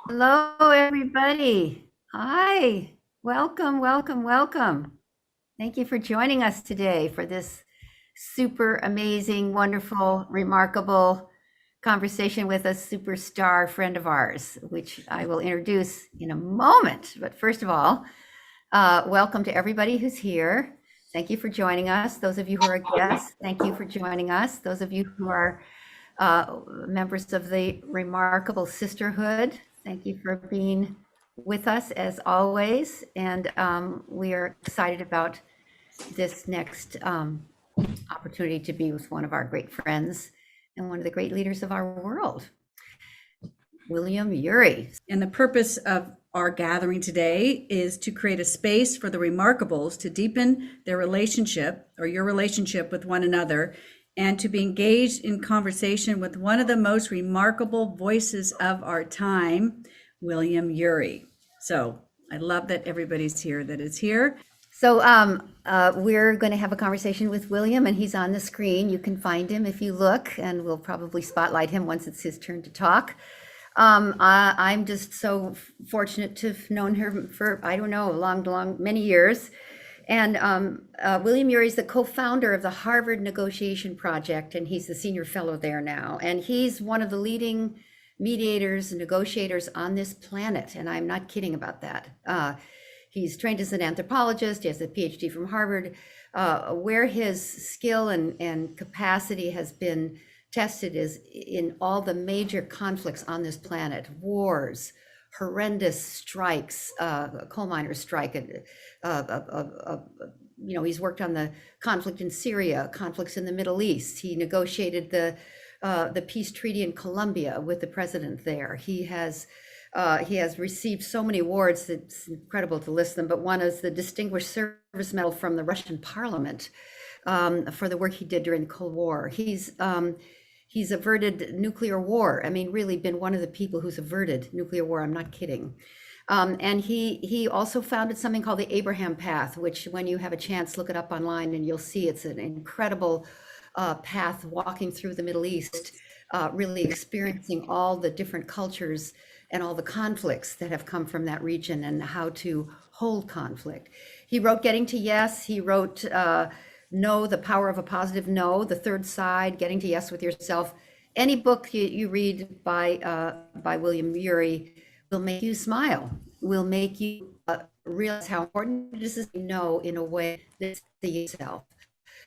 Hello, everybody. Hi. Welcome, welcome, welcome. Thank you for joining us today for this super amazing, wonderful, remarkable conversation with a superstar friend of ours, which I will introduce in a moment. But first of all, welcome to everybody who's here. Thank you for joining us. Those of you who are guests, thank you for joining us. Those of you who are members of the Remarkable Sisterhood, thank you for being with us as always. And we are excited about this next opportunity to be with one of our great friends and one of the great leaders of our world, William Ury. And the purpose of our gathering today is to create a space for the Remarkables to deepen their relationship or your relationship with one another and to be engaged in conversation with one of the most remarkable voices of our time, William Ury. So I love that everybody's here that is here. So we're going to have a conversation with William, and he's on the screen. You can find him if you look, and we'll probably spotlight him once it's his turn to talk. I'm just so fortunate to have known her for, I don't know, many years. And William Ury is the co-founder of the Harvard Negotiation Project, and he's the senior fellow there now. And he's one of the leading mediators and negotiators on this planet. And I'm not kidding about that. He's trained as an anthropologist. He has a PhD from Harvard, where his skill and capacity has been tested is in all the major conflicts on this planet, wars, horrendous strikes, coal miners' strike. He's worked on the conflict in Syria, conflicts in the Middle East. He negotiated the peace treaty in Colombia with the president there. He has received so many awards that it's incredible to list them, but one is the Distinguished Service Medal from the Russian Parliament for the work he did during the Cold War. He's averted nuclear war. I mean, really been one of the people who's averted nuclear war. I'm not kidding. And he also founded something called the Abraham Path, which when you have a chance, look it up online and you'll see it's an incredible path walking through the Middle East, really experiencing all the different cultures and all the conflicts that have come from that region and how to hold conflict. He wrote Getting to Yes. He wrote No, the Power of a Positive No, The Third Side, Getting to Yes with Yourself. Any book you read by William Ury will make you smile, will make you realize how important it is to know in a way that's the yourself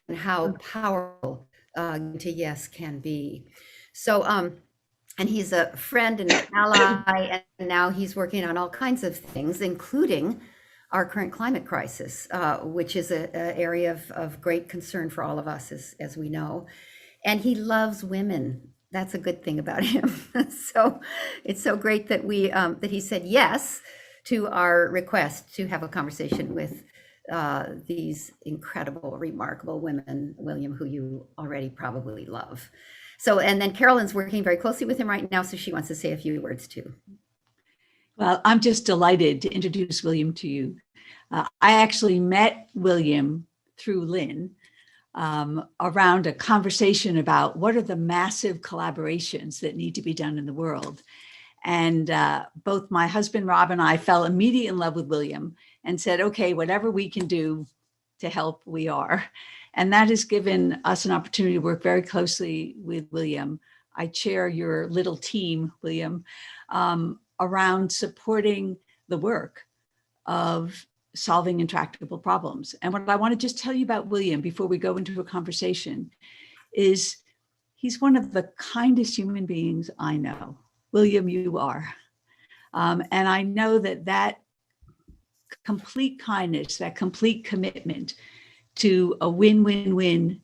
and how powerful to yes can be. So, and he's a friend and an ally, and now he's working on all kinds of things, including our current climate crisis, which is an area of great concern for all of us, as we know. And he loves women. That's a good thing about him. So it's so great that that he said yes to our request to have a conversation with these incredible, remarkable women, William, who you already probably love. So, and then Carolyn's working very closely with him right now, so she wants to say a few words too. Well, I'm just delighted to introduce William to you. I actually met William through Lynne around a conversation about what are the massive collaborations that need to be done in the world. And both my husband, Rob, and I fell immediately in love with William and said, okay, whatever we can do to help, we are. And that has given us an opportunity to work very closely with William. I chair your little team, William, around supporting the work of solving intractable problems. And what I want to just tell you about William before we go into a conversation is he's one of the kindest human beings I know. William, you are. And I know that complete kindness, that complete commitment to a win-win-win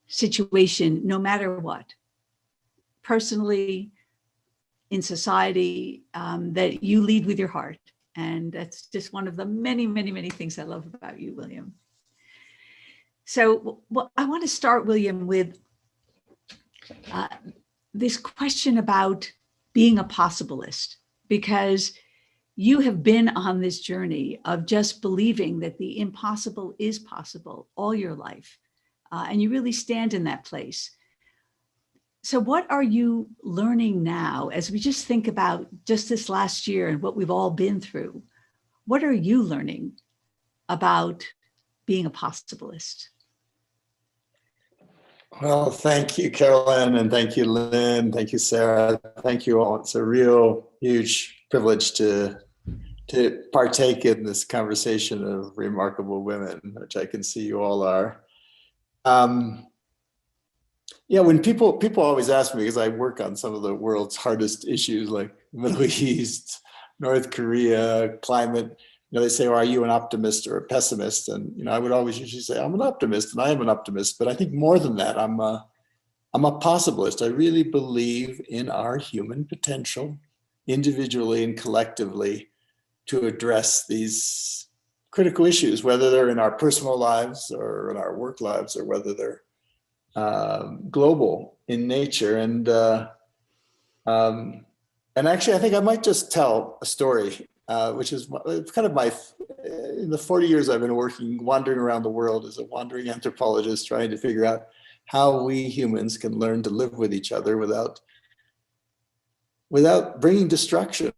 situation, no matter what, personally, in society, that you lead with your heart. And that's just one of the many, many, many things I love about you, William. So I want to start, William, with this question about being a possibilist, because you have been on this journey of just believing that the impossible is possible all your life. And you really stand in that place. So what are you learning now as we just think about just this last year and what we've all been through? What are you learning about being a possibilist? Well, thank you, Carolyn, and thank you, Lynn. Thank you, Sarah. Thank you all. It's a real huge privilege to partake in this conversation of remarkable women, which I can see you all are. Yeah, when people always ask me, because I work on some of the world's hardest issues like Middle East, North Korea, climate, they say, "Oh, are you an optimist or a pessimist?" And I would always usually say, "I'm an optimist, and I am an optimist." But I think more than that, I'm a possibilist. I really believe in our human potential, individually and collectively, to address these critical issues, whether they're in our personal lives or in our work lives, or whether they're global in nature. And actually, I think I might just tell a story, which is kind of in the 40 years I've been wandering around the world as a wandering anthropologist, trying to figure out how we humans can learn to live with each other without bringing destruction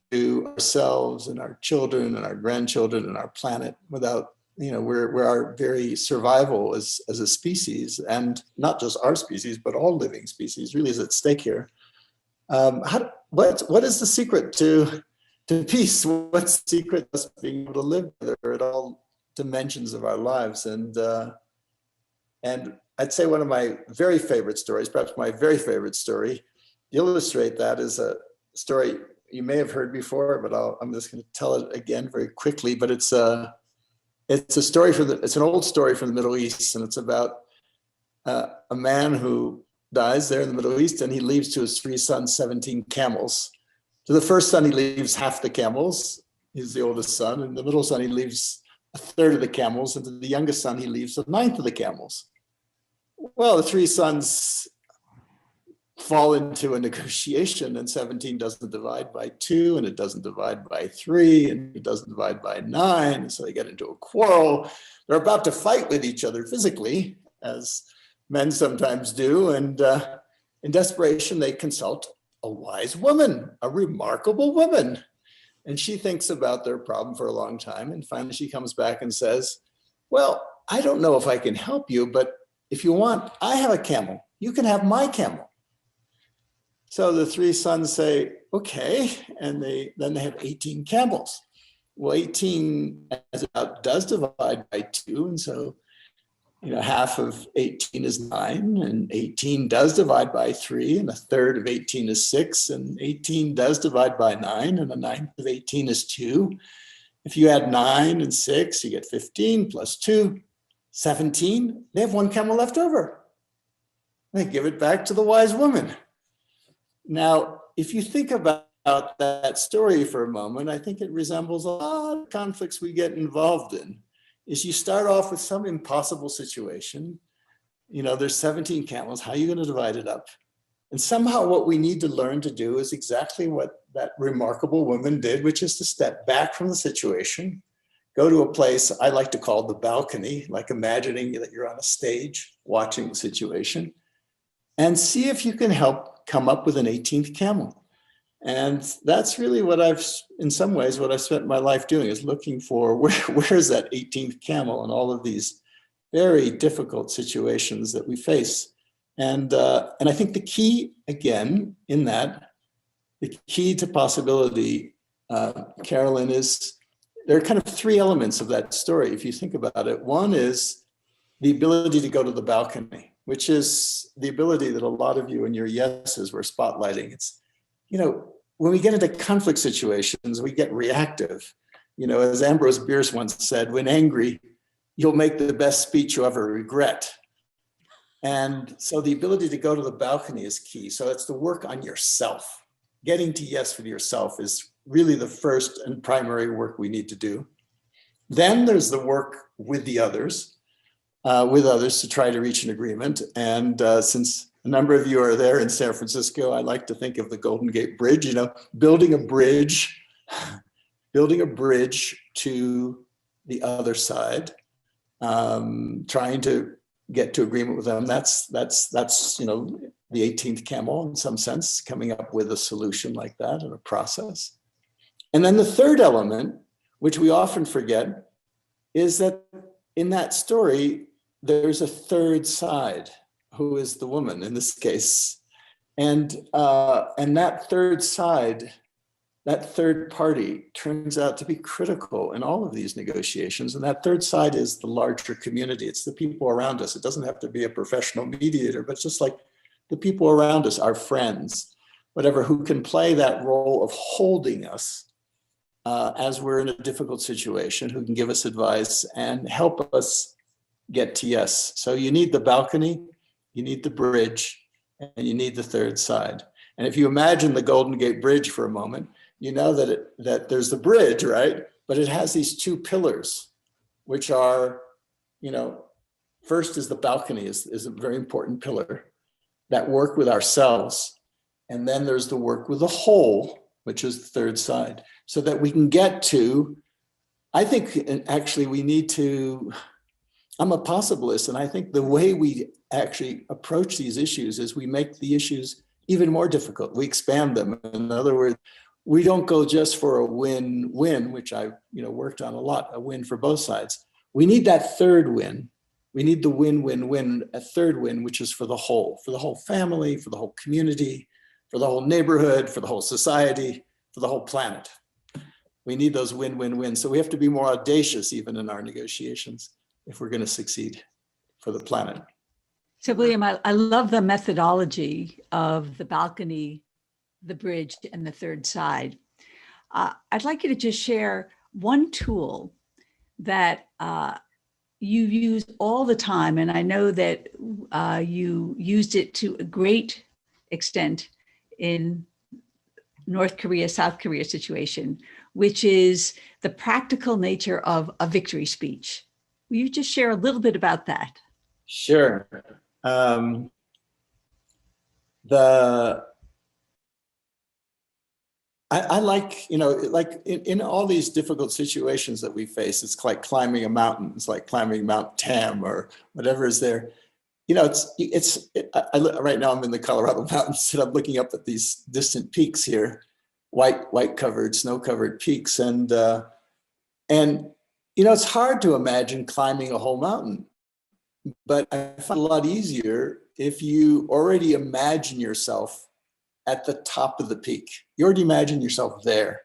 to ourselves and our children and our grandchildren and our planet, without, where our very survival as a species, and not just our species, but all living species, really is at stake here. What is the secret to peace? What's the secret to us being able to live together at all dimensions of our lives? And I'd say one of my very favorite stories, perhaps my very favorite story, to illustrate that, is a story you may have heard before, but I'm just going to tell it again very quickly. But it's a story it's an old story from the Middle East, and it's about a man who dies there in the Middle East, and he leaves to his 3 sons 17 camels. To the first son, he leaves half the camels. He's the oldest son. And the middle son, he leaves a third of the camels. And to the youngest son, he leaves a ninth of the camels. Well, the 3 sons fall into a negotiation, and 17 doesn't divide by 2, and it doesn't divide by 3, and it doesn't divide by 9. And so they get into a quarrel. They're about to fight with each other physically, as men sometimes do. And in desperation, they consult a wise woman, a remarkable woman. And she thinks about their problem for a long time. And finally, she comes back and says, "Well, I don't know if I can help you, but if you want, I have a camel. You can have my camel." So the 3 sons say, "Okay." And then they have 18 camels. Well, 18 as about does divide by 2. And so, half of 18 is 9, and 18 does divide by 3, and a third of 18 is 6, and 18 does divide by 9, and a ninth of 18 is 2. If you add 9 and 6, you get 15 plus 2, 17. They have 1 camel left over. They give it back to the wise woman. Now, if you think about that story for a moment, I think it resembles a lot of conflicts we get involved in. Is you start off with some impossible situation. There's 17 camels. How are you going to divide it up? And somehow what we need to learn to do is exactly what that remarkable woman did, which is to step back from the situation, go to a place I like to call the balcony, like imagining that you're on a stage watching the situation, and see if you can help come up with an 18th camel. And that's really in some ways, what I've spent my life doing, is looking for where's that 18th camel in all of these very difficult situations that we face. And I think the key, again, the key to possibility, Carolyn, is there are kind of 3 elements of that story, if you think about it. One is the ability to go to the balcony, which is the ability that a lot of you in your yeses were spotlighting. It's, when we get into conflict situations, we get reactive. As Ambrose Bierce once said, when angry, you'll make the best speech you ever regret. And so the ability to go to the balcony is key. So it's the work on yourself. Getting to yes with yourself is really the first and primary work we need to do. Then there's the work with the others, to try to reach an agreement. And since a number of you are there in San Francisco, I like to think of the Golden Gate Bridge, building a bridge to the other side, trying to get to agreement with them. That's the 18th camel in some sense, coming up with a solution like that and a process. And then the third element, which we often forget, is that in that story, there's a third side, who is the woman in this case. And that third side, that third party turns out to be critical in all of these negotiations. And that third side is the larger community. It's the people around us. It doesn't have to be a professional mediator, but just like the people around us, our friends, whatever, who can play that role of holding us as we're in a difficult situation, who can give us advice and help us get to yes. So you need the balcony, you need the bridge, and you need the third side. And if you imagine the Golden Gate Bridge for a moment, you know that there's the bridge, right? But it has these two pillars, which are, first is the balcony is a very important pillar, that work with ourselves. And then there's the work with the whole, which is the third side, so that we can get to, I think, actually we need to, I'm a possibilist, and I think the way we actually approach these issues is we make the issues even more difficult. We expand them. In other words, we don't go just for a win-win, which I've worked on a lot, a win for both sides. We need that third win. We need the win-win-win, a third win, which is for the whole family, for the whole community, for the whole neighborhood, for the whole society, for the whole planet. We need those win-win-wins. So we have to be more audacious even in our negotiations if we're going to succeed for the planet. So William, I love the methodology of the balcony, the bridge, and the third side. I'd like you to just share one tool that you use all the time, and I know that you used it to a great extent in North Korea, South Korea situation, which is the practical nature of a victory speech. Will you just share a little bit about that? Sure. I like, like in all these difficult situations that we face, it's like climbing a mountain. It's like climbing Mount Tam or whatever is there. Right now I'm in the Colorado mountains and I'm looking up at these distant peaks here, white covered, snow covered peaks. And it's hard to imagine climbing a whole mountain, but I find it a lot easier if you already imagine yourself at the top of the peak. You already imagine yourself there.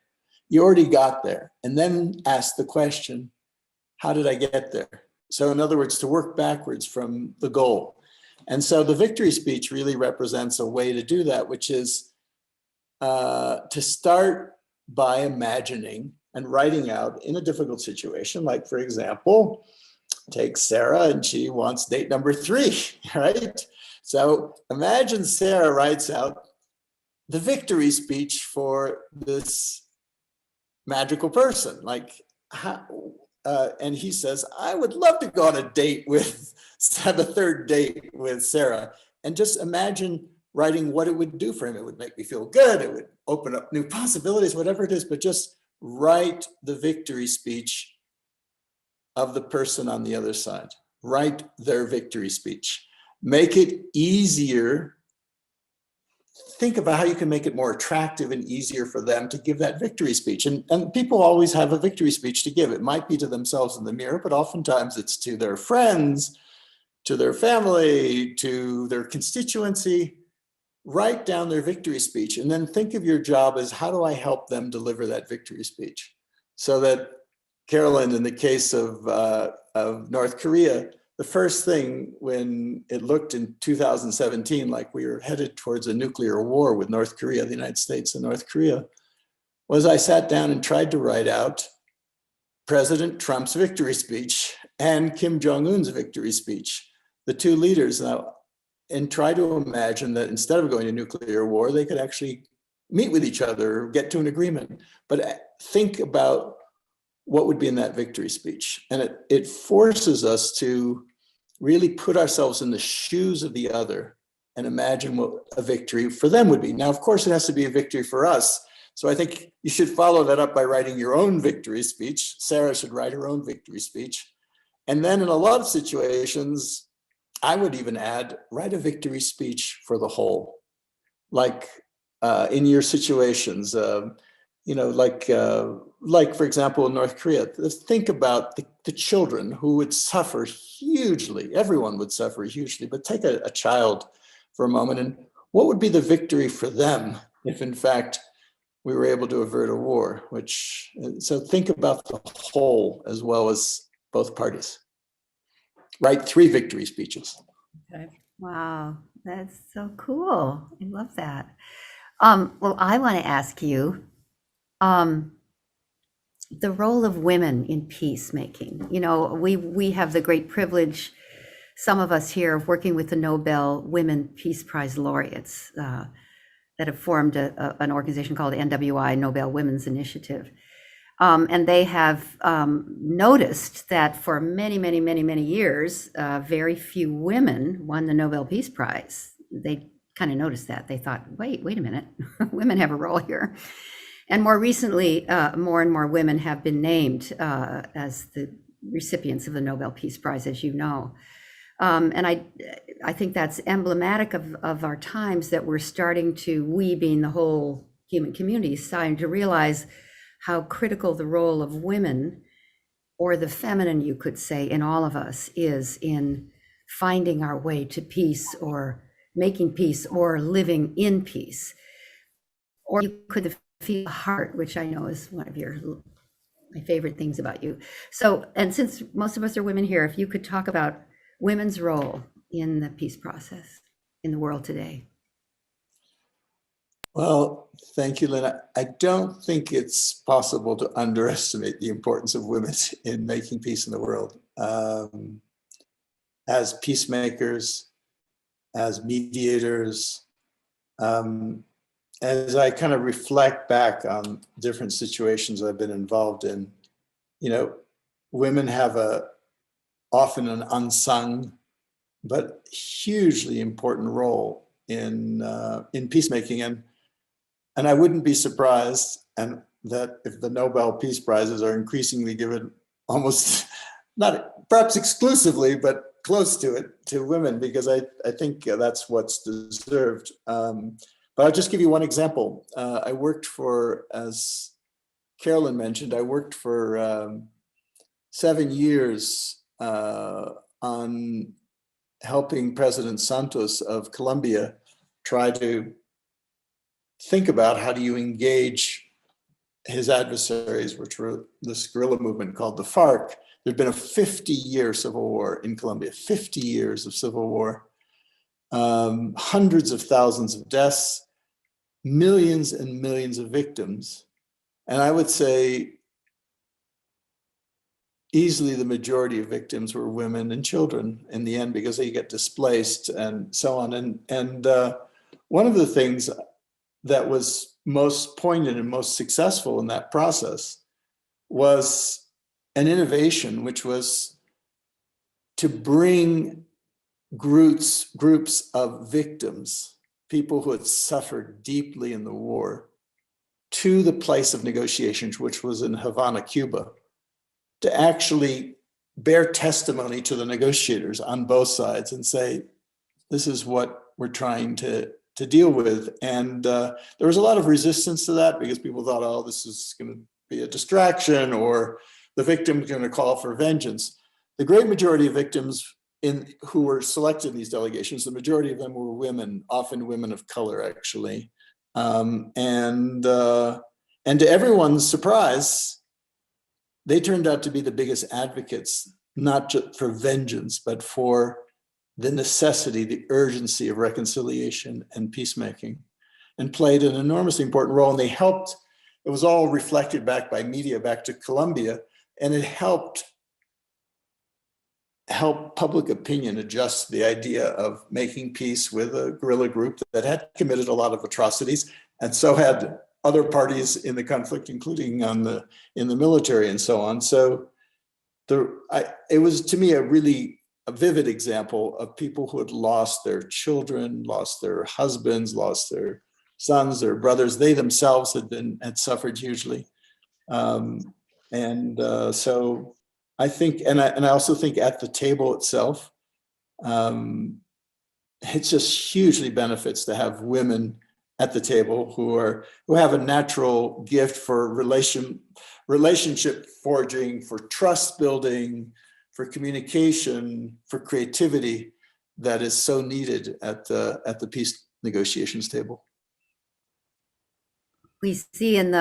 You already got there. And then ask the question, how did I get there? So in other words, to work backwards from the goal. And so the victory speech really represents a way to do that, which is to start by imagining and writing out in a difficult situation. Like, for example, take Sarah and she wants date number 3, right? So imagine Sarah writes out the victory speech for this magical person. And he says, I would love to go on a date have a third date with Sarah. And just imagine writing what it would do for him. It would make me feel good. It would open up new possibilities, whatever it is, but just write the victory speech of the person on the other side. Write their victory speech. Make it easier. Think about how you can make it more attractive and easier for them to give that victory speech. And people always have a victory speech to give. It might be to themselves in the mirror, but oftentimes it's to their friends, to their family, to their constituency. Write down their victory speech and then think of your job as, how do I help them deliver that victory speech? So that, Carolyn, in the case of North Korea, the first thing when it looked in 2017 like we were headed towards a nuclear war with North Korea, the United States and North Korea, was I sat down and tried to write out President Trump's victory speech and Kim Jong-un's victory speech, the two leaders, and try to imagine that instead of going to nuclear war, they could actually meet with each other, or get to an agreement. But think about what would be in that victory speech. And it forces us to really put ourselves in the shoes of the other and imagine what a victory for them would be. Now, of course, it has to be a victory for us. So I think you should follow that up by writing your own victory speech. Sarah should write her own victory speech. And then in a lot of situations, I would even add, write a victory speech for the whole. Like in your situations, like for example, in North Korea, think about the children who would suffer hugely. Everyone would suffer hugely, but take a child for a moment, and what would be the victory for them if in fact we were able to avert a war? So think about the whole as well as both parties. Write 3 victory speeches. Okay. Wow, that's so cool. I love that. Well, I want to ask you, um, the role of women in peacemaking. You know, we have the great privilege, some of us here, of working with the Nobel Women Peace Prize laureates that have formed an organization called NWI, Nobel Women's Initiative. And they have noticed that for many, many, many, many years, very few women won the Nobel Peace Prize. They kind of noticed that. They thought, wait a minute, women have a role here. And more recently, more and more women have been named as the recipients of the Nobel Peace Prize, as you know. And I think that's emblematic of our times, that we're starting to, we being the whole human community, starting to realize how critical the role of women, or the feminine, you could say, in all of us is in finding our way to peace, or making peace, or living in peace. Or you could feel the heart, which I know is one of my favorite things about you. So, and since most of us are women here, if you could talk about women's role in the peace process in the world today. Well, thank you, Lynne. I don't think it's possible to underestimate the importance of women in making peace in the world. As peacemakers, as mediators, as I kind of reflect back on different situations I've been involved in, women have often an unsung but hugely important role in peacemaking, and I wouldn't be surprised that if the Nobel Peace Prizes are increasingly given almost not perhaps exclusively, but close to it, to women, because I think that's what's deserved. But I'll just give you one example. I worked for, as Carolyn mentioned, I worked for 7 years on helping President Santos of Colombia try to think about how do you engage his adversaries, which were this guerrilla movement called the FARC. There'd been a 50-year civil war in Colombia, 50 years of civil war, hundreds of thousands of deaths, millions and millions of victims. And I would say easily the majority of victims were women and children in the end, because they get displaced and so on. And one of the things that was most poignant and most successful in that process was an innovation, which was to bring groups of victims, people who had suffered deeply in the war, to the place of negotiations, which was in Havana, Cuba, to actually bear testimony to the negotiators on both sides and say, this is what we're trying to deal with. And there was a lot of resistance to that, because people thought, oh, this is going to be a distraction, or the victim's going to call for vengeance. The great majority of victims who were selected in these delegations, the majority of them were women, often women of color, actually. And to everyone's surprise, they turned out to be the biggest advocates, not just for vengeance, but for the necessity, the urgency of reconciliation and peacemaking, and played an enormously important role. And they helped, it was all reflected back by media back to Colombia, and it help public opinion adjust the idea of making peace with a guerrilla group that had committed a lot of atrocities, and so had other parties in the conflict, including in the military and so on. So it was, to me, a vivid example of people who had lost their children, lost their husbands, lost their sons, their brothers. They themselves had suffered hugely. So I think, and I also think at the table itself, It's just hugely benefits to have women at the table who have a natural gift for relationship forging, for trust building, for communication, for creativity that is so needed at the peace negotiations table. We see in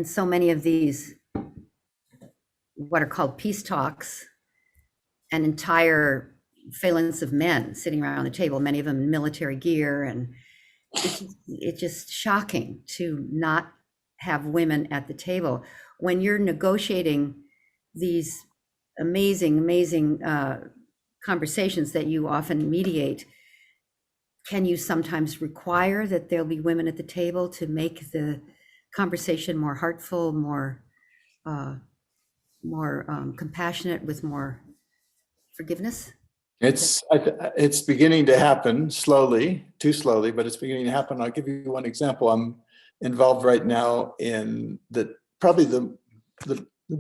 so many of these what are called peace talks, an entire phalanx of men sitting around the table, many of them in military gear, and it's just shocking to not have women at the table when you're negotiating these amazing conversations that you often mediate. Can you sometimes require that there'll be women at the table to make the conversation more heartful, more compassionate, with more forgiveness? It's beginning to happen slowly, too slowly, but it's beginning to happen. I'll give you one example. I'm involved right now in probably the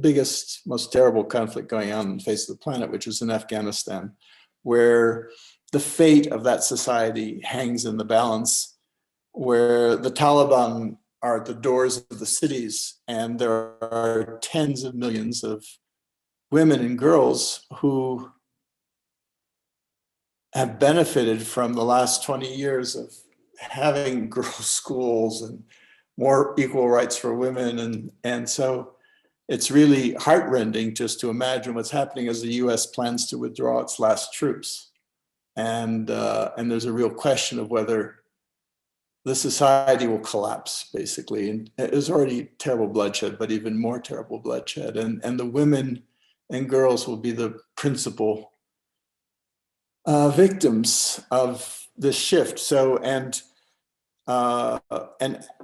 biggest, most terrible conflict going on the face of the planet, which is in Afghanistan, where the fate of that society hangs in the balance, where the Taliban are at the doors of the cities, and there are tens of millions of women and girls who have benefited from the last 20 years of having girls' schools and more equal rights for women. And so it's really heartrending just to imagine what's happening as the US plans to withdraw its last troops. And there's a real question of whether the society will collapse, basically. And there's already terrible bloodshed, but even more terrible bloodshed. And the women and girls will be the principal victims of this shift. So, and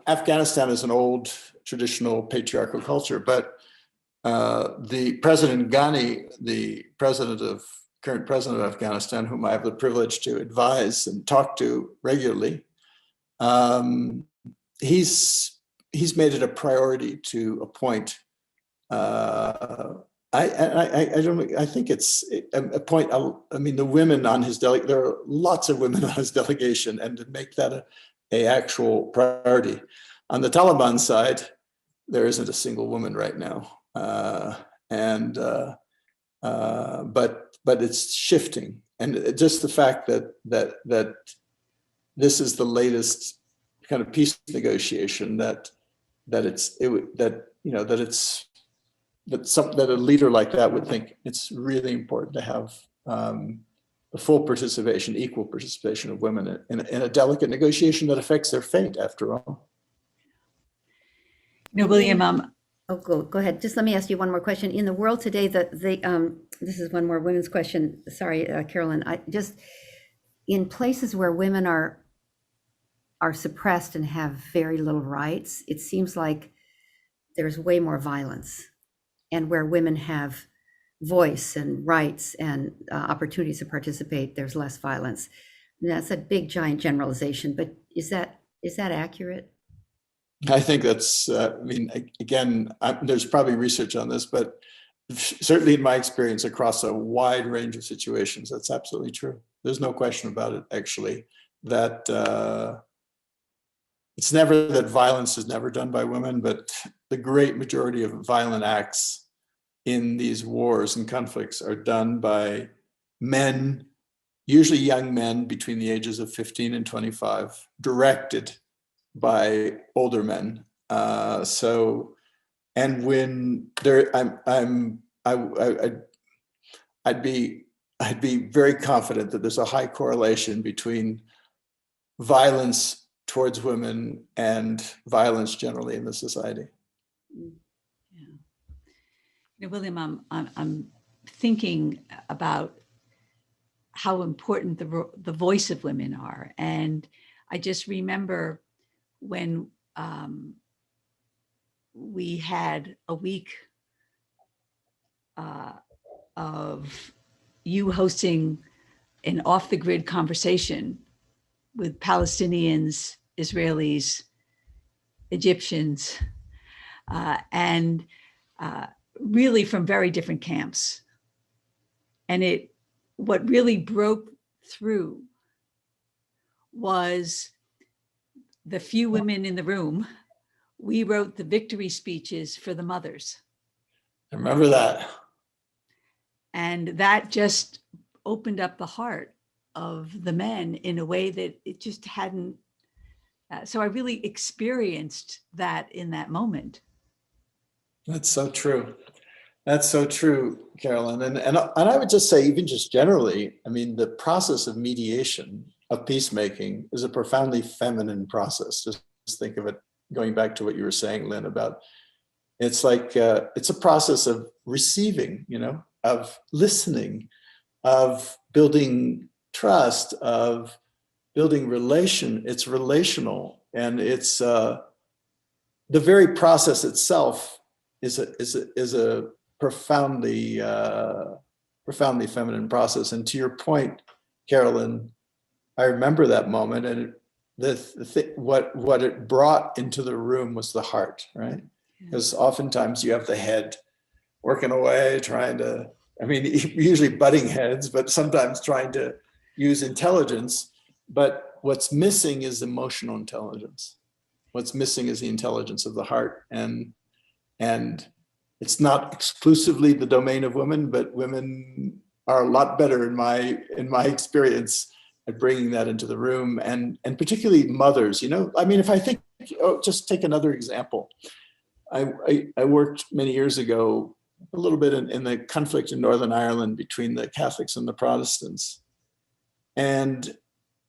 Afghanistan is an old traditional patriarchal culture, but the President Ghani, the current president of Afghanistan, whom I have the privilege to advise and talk to regularly, he's made it a priority to appoint. I think it's a point. I mean, the women on his delegation, there are lots of women on his delegation, and to make that a actual priority. On the Taliban side, there isn't a single woman right now, but it's shifting, and just the fact that this is the latest kind of peace negotiation that a leader like that would think it's really important to have the full participation, equal participation of women in a delicate negotiation that affects their fate, after all. William, Oh, go ahead. Just let me ask you one more question. In the world today, this is one more women's question. Sorry, Carolyn. In places where women are suppressed and have very little rights, it seems like there's way more violence. And where women have voice and rights and opportunities to participate, there's less violence. And that's a big, giant generalization, but is that accurate? I think that's, there's probably research on this, but certainly in my experience across a wide range of situations, that's absolutely true. There's no question about it, actually, that it's never that violence is never done by women, but the great majority of violent acts in these wars and conflicts are done by men, usually young men between the ages of 15 and 25, directed by older men. And when there, I'd be very confident that there's a high correlation between violence towards women and violence generally in the society. Yeah. William, I'm thinking about how important the voice of women are, and I just remember when we had a week of you hosting an off-the-grid conversation with Palestinians, Israelis, Egyptians, and really from very different camps. And it what really broke through was the few women in the room. We wrote the victory speeches for the mothers. I remember that. And that just opened up the heart of the men in a way that it just hadn't. So I really experienced that in that moment. That's so true. That's so true, Carolyn. And I would just say, even just generally, I mean, the process of mediation, of peacemaking, is a profoundly feminine process. Just think of it, going back to what you were saying, Lynne, about it's like, it's a process of receiving, of listening, of building trust, of building relation. It's relational, and it's the very process itself is a profoundly feminine process. And to your point, Carolyn, I remember that moment, and what it brought into the room was the heart, right? Because oftentimes you have the head working away, trying to, usually butting heads, but sometimes trying to use intelligence. But what's missing is emotional intelligence. What's missing is the intelligence of the heart. And it's not exclusively the domain of women, but women are a lot better in my experience at bringing that into the room, and particularly mothers. If I think, just take another example. I worked many years ago a little bit in the conflict in Northern Ireland between the Catholics and the Protestants. And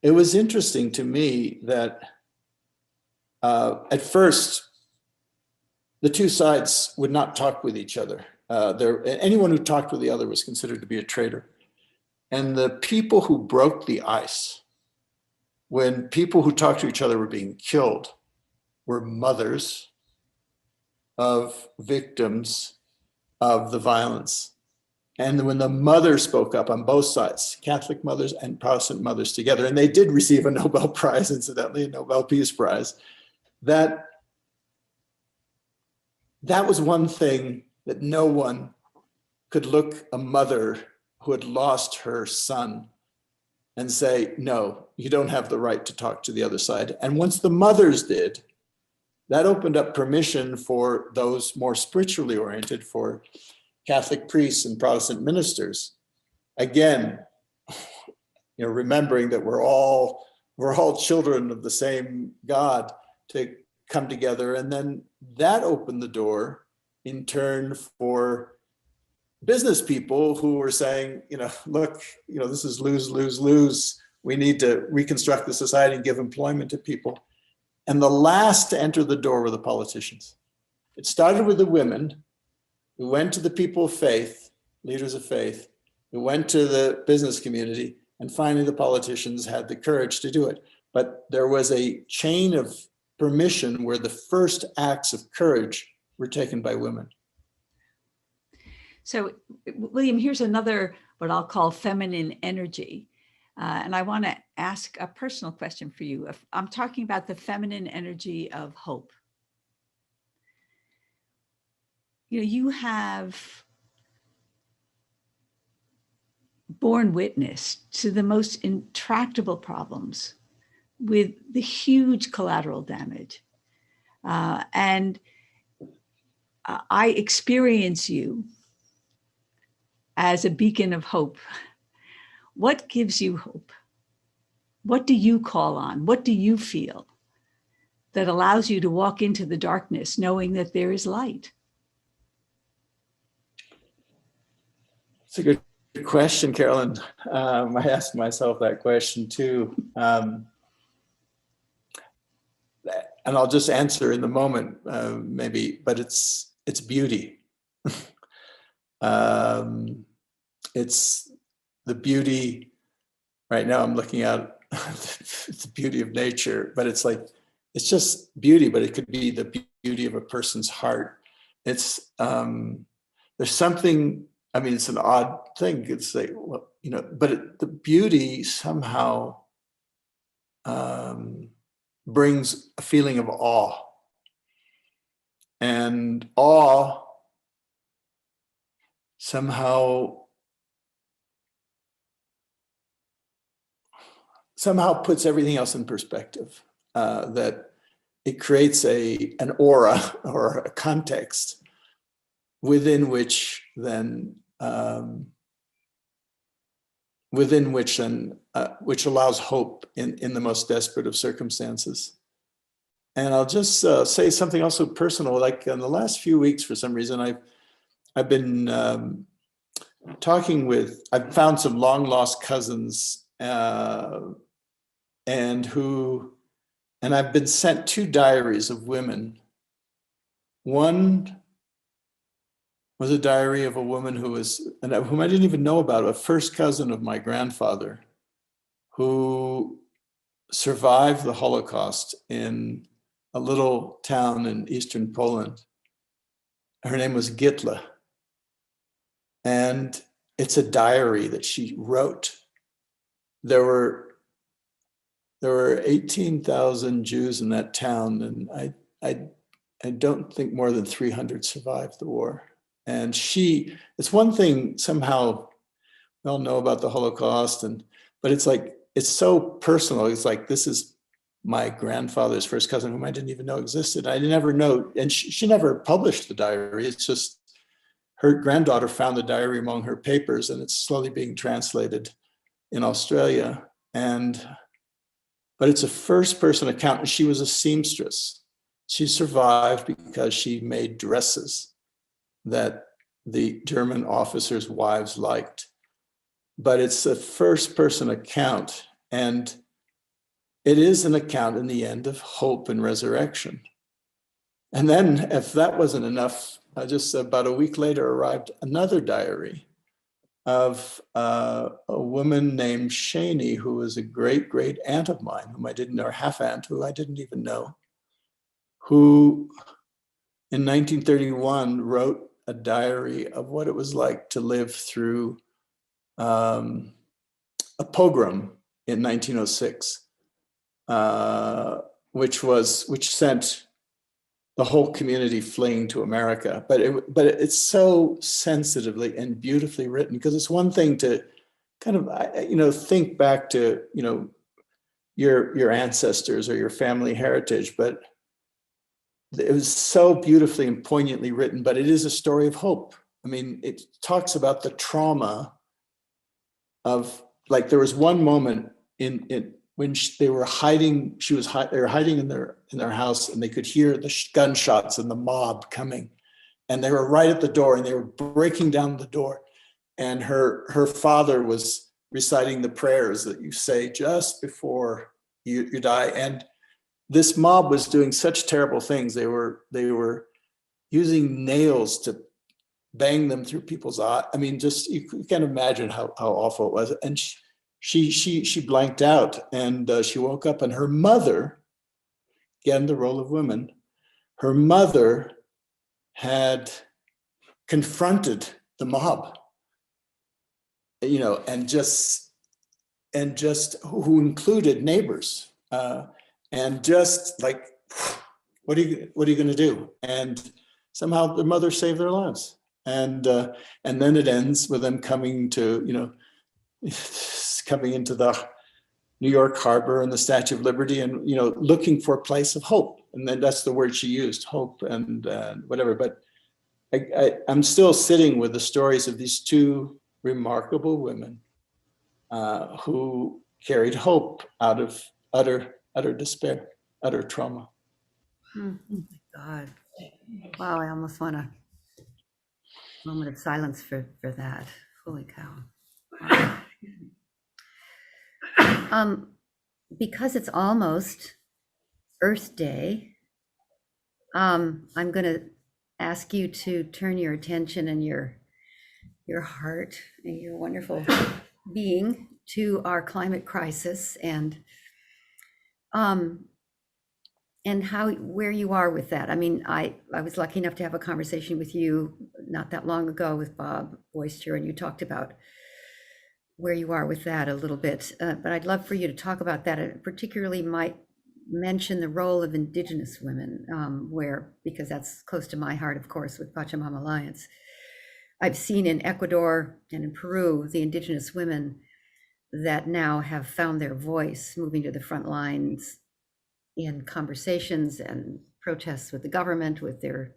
it was interesting to me that at first, the two sides would not talk with each other. Anyone who talked with the other was considered to be a traitor. And the people who broke the ice, when people who talked to each other were being killed, were mothers of victims of the violence. And when the mother spoke up on both sides, Catholic mothers and Protestant mothers together, and they did receive a Nobel Prize, incidentally, a Nobel Peace Prize, that was one thing that no one could look a mother who had lost her son and say, no, you don't have the right to talk to the other side. And once the mothers did, that opened up permission for those more spiritually oriented, for Catholic priests and Protestant ministers. Again, remembering that we're all children of the same God, to come together. And then that opened the door in turn for business people who were saying, look, this is lose, lose, lose. We need to reconstruct the society and give employment to people. And the last to enter the door were the politicians. It started with the women who went to the people of faith, leaders of faith, who went to the business community, and finally the politicians had the courage to do it. But there was a chain of permission where the first acts of courage were taken by women. So, William, here's another, what I'll call feminine energy. And I want to ask a personal question for you. If I'm talking about the feminine energy of hope. You have borne witness to the most intractable problems with the huge collateral damage. And I experience you as a beacon of hope. What gives you hope? What do you call on? What do you feel that allows you to walk into the darkness knowing that there is light? It's a good question, Carolyn. I asked myself that question too. And I'll just answer in the moment, maybe, but it's beauty. It's the beauty. Right now I'm looking at the beauty of nature, but it's just beauty, but it could be the beauty of a person's heart. It's there's something, it's an odd thing. It's like, well, but the beauty somehow brings a feeling of awe. And awe somehow somehow puts everything else in perspective, that it creates an aura or a context within which then which allows hope in the most desperate of circumstances. And I'll just say something also personal. Like in the last few weeks, for some reason, I've been I've found some long lost cousins, and I've been sent 2 diaries of women. One was a diary of a woman whom I didn't even know about, a first cousin of my grandfather, who survived the Holocaust in a little town in eastern Poland. Her name was Gitla. And it's a diary that she wrote. There were 18,000 Jews in that town, and I don't think more than 300 survived the war. And it's one thing somehow we all know about the Holocaust, but it's like, it's so personal. It's like, this is my grandfather's first cousin, whom I didn't even know existed. I never know, and she never published the diary. It's just her granddaughter found the diary among her papers, and it's slowly being translated in Australia. But it's a first-person account, and she was a seamstress. She survived because she made dresses that the German officers' wives liked. But it's a first-person account, and it is an account in the end of hope and resurrection. And then, if that wasn't enough, just about a week later arrived another diary of a woman named Shani, who was a great aunt of mine, whom I didn't know, or half aunt, who I didn't even know, who in 1931 wrote a diary of what it was like to live through a pogrom in 1906, which sent the whole community fleeing to America. But it's so sensitively and beautifully written, because it's one thing to kind of think back to your ancestors or your family heritage, but it was so beautifully and poignantly written. But it is a story of hope. I mean, it talks about the trauma of, like, there was one moment when they were hiding. They were hiding in their house, and they could hear the gunshots and the mob coming, and they were right at the door, and they were breaking down the door. And her father was reciting the prayers that you say just before you die. And this mob was doing such terrible things. They were using nails to bang them through people's eyes. I mean, just you can't imagine how awful it was. And she blanked out, and she woke up, and her mother, again, the role of women, her mother had confronted the mob, and just who included neighbors, and just like, what are you going to do? And somehow the mother saved their lives. And then it ends with them coming into the New York Harbor and the Statue of Liberty, and looking for a place of hope. And then that's the word she used, hope and whatever. But I'm still sitting with the stories of these 2 remarkable women who carried hope out of utter despair, utter trauma. Oh my God. Wow, I almost want a moment of silence for that. Holy cow. Wow. Because it's almost Earth Day, I'm going to ask you to turn your attention and your heart and your wonderful being to our climate crisis, and where you are with that. I mean, I was lucky enough to have a conversation with you not that long ago with Bob Oyster, and you talked about where you are with that a little bit. But I'd love for you to talk about that. I particularly might mention the role of Indigenous women, because that's close to my heart, of course, with Pachamama Alliance. I've seen in Ecuador and in Peru, the Indigenous women that now have found their voice, moving to the front lines in conversations and protests with the government, with their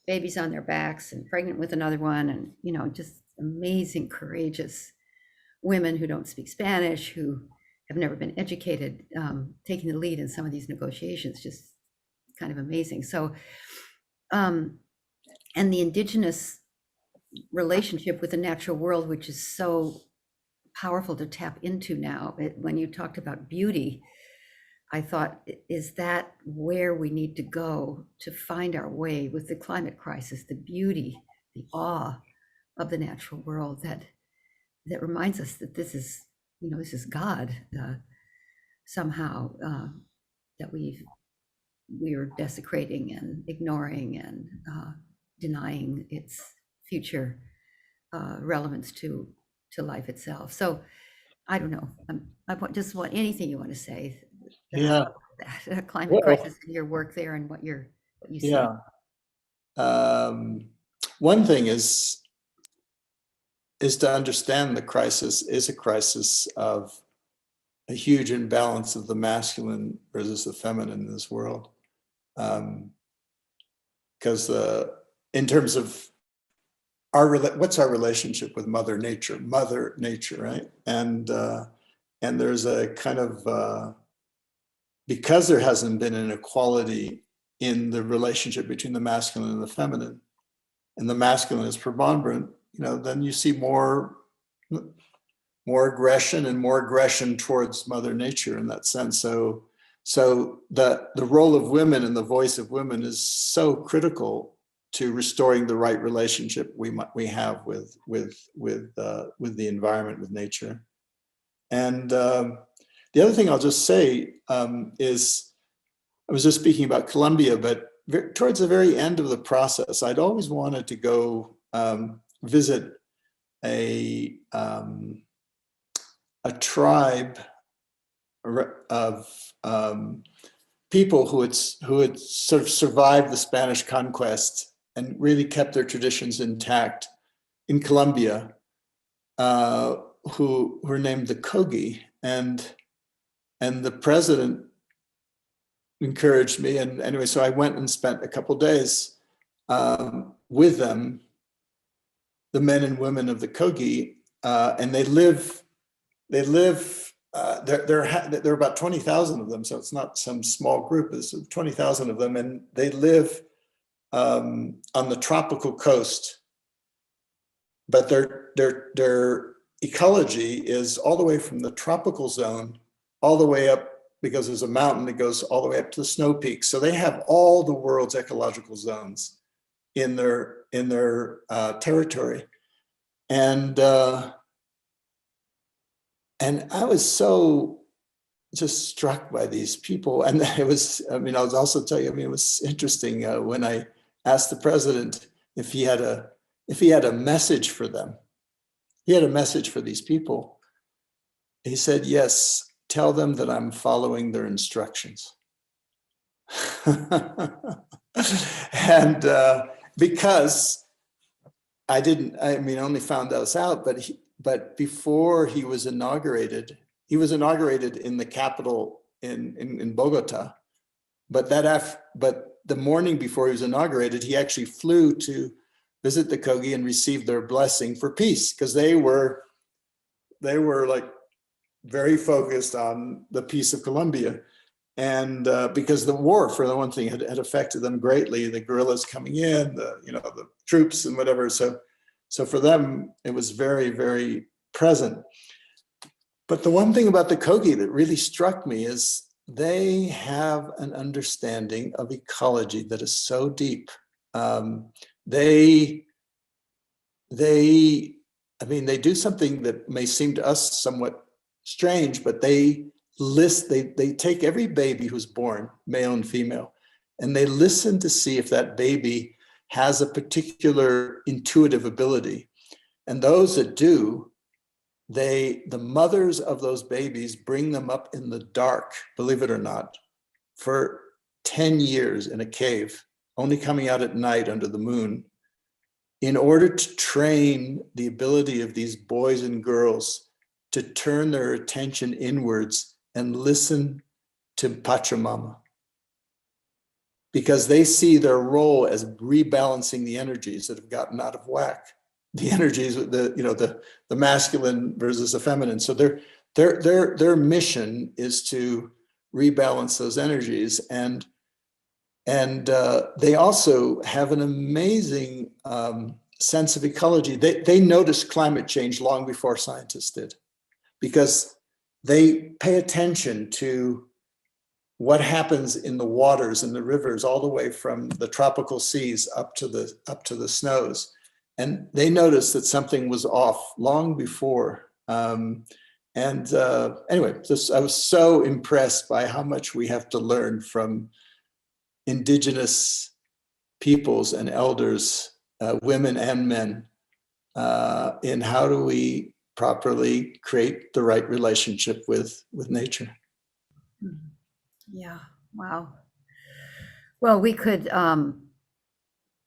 babies on their backs and pregnant with another one. And, you know, just amazing, courageous women who don't speak Spanish, who have never been educated, taking the lead in some of these negotiations, just kind of amazing. So, and the Indigenous relationship with the natural world, which is so powerful to tap into now. When you talked about beauty, I thought, is that where we need to go to find our way with the climate crisis, the beauty, the awe of the natural world that reminds us that this is, you know, this is God somehow that we're desecrating and ignoring and denying its future relevance to life itself. So I don't know. Just want anything you want to say. Yeah. That climate Well, crisis and your work there and what you see. yeah. One thing is to understand the crisis is a crisis of a huge imbalance of the masculine versus the feminine in this world. Because in terms of what's our relationship with Mother Nature, right? And there's a kind of, because there hasn't been an equality in the relationship between the masculine and the feminine, and the masculine is preponderant, you know, then you see more aggression and more aggression towards Mother Nature in that sense. So the role of women and the voice of women is so critical to restoring the right relationship we have with the environment, with nature. And the other thing I'll just say is, I was just speaking about Colombia, but towards the very end of the process, I'd always wanted to go visit a tribe of people who had sort of survived the Spanish conquest and really kept their traditions intact in Colombia, who were named the Kogi, and the president encouraged me, and anyway, so I went and spent a couple days with them, the men and women of the Kogi, and there are about 20,000 of them, so it's not some small group. It's 20,000 of them, and they live on the tropical coast. But their ecology is all the way from the tropical zone all the way up, because there's a mountain that goes all the way up to the snow peaks. So they have all the world's ecological zones in their territory, and I was so just struck by these people. And it was, I mean, I'll also tell you, I mean, it was interesting when I asked the president if he had a message for them. He had a message for these people. He said, "Yes, tell them that I'm following their instructions." And because I only found those out, but before he was inaugurated in the capital in Bogota. But the morning before he was inaugurated, he actually flew to visit the Kogi and receive their blessing for peace, because they were like very focused on the peace of Colombia. And because the war, for the one thing, had affected them greatly, the guerrillas coming in, the troops and whatever. So for them, it was very, very present. But the one thing about the Kogi that really struck me is they have an understanding of ecology that is so deep. They do something that may seem to us somewhat strange, but they take every baby who's born, male and female, and they listen to see if that baby has a particular intuitive ability. And those that do, the mothers of those babies bring them up in the dark, believe it or not, for 10 years in a cave, only coming out at night under the moon, in order to train the ability of these boys and girls to turn their attention inwards and listen to Pachamama, because they see their role as rebalancing the energies that have gotten out of whack. The energies, the masculine versus the feminine. So their mission is to rebalance those energies, and they also have an amazing sense of ecology. They noticed climate change long before scientists did, because they pay attention to what happens in the waters and the rivers, all the way from the tropical seas up to the snows. And they noticed that something was off long before. Anyway, I was so impressed by how much we have to learn from Indigenous peoples and elders, women and men, in how do we properly create the right relationship with nature. Yeah, wow. Well, we could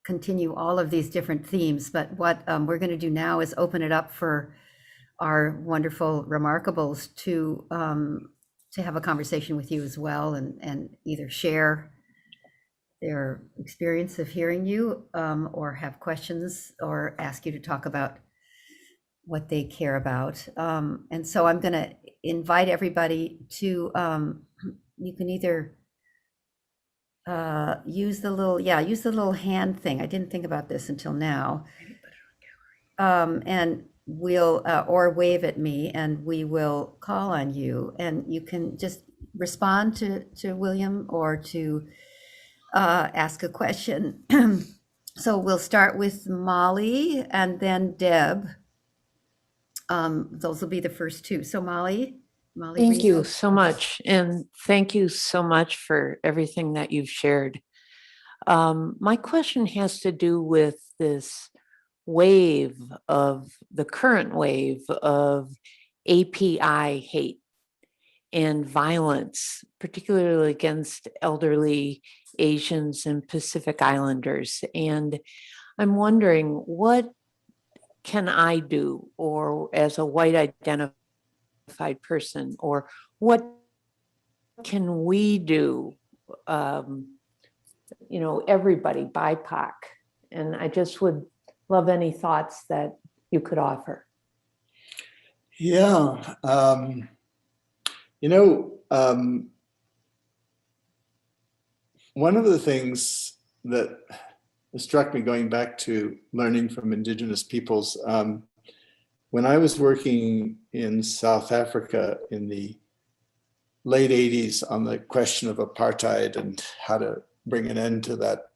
continue all of these different themes, but what we're going to do now is open it up for our wonderful Remarkables to have a conversation with you as well, and either share their experience of hearing you, or have questions, or ask you to talk about what they care about. And so I'm going to invite everybody to, you can either use the little hand thing. I didn't think about this until now. And we'll, or wave at me, and we will call on you, and you can just respond to William, or to ask a question. So we'll start with Molly and then Deb. Those will be the first two. So Molly. Thank you Rizzo. so much. And thank you so much for everything that you've shared. My question has to do with this the current wave of API hate and violence, particularly against elderly Asians and Pacific Islanders. And I'm wondering, what can I do, or as a white identified person, or what can we do, everybody, BIPOC? And I just would love any thoughts that you could offer. Yeah. One of the things that struck me, going back to learning from Indigenous peoples, when I was working in South Africa in the late 80s on the question of apartheid and how to bring an end to that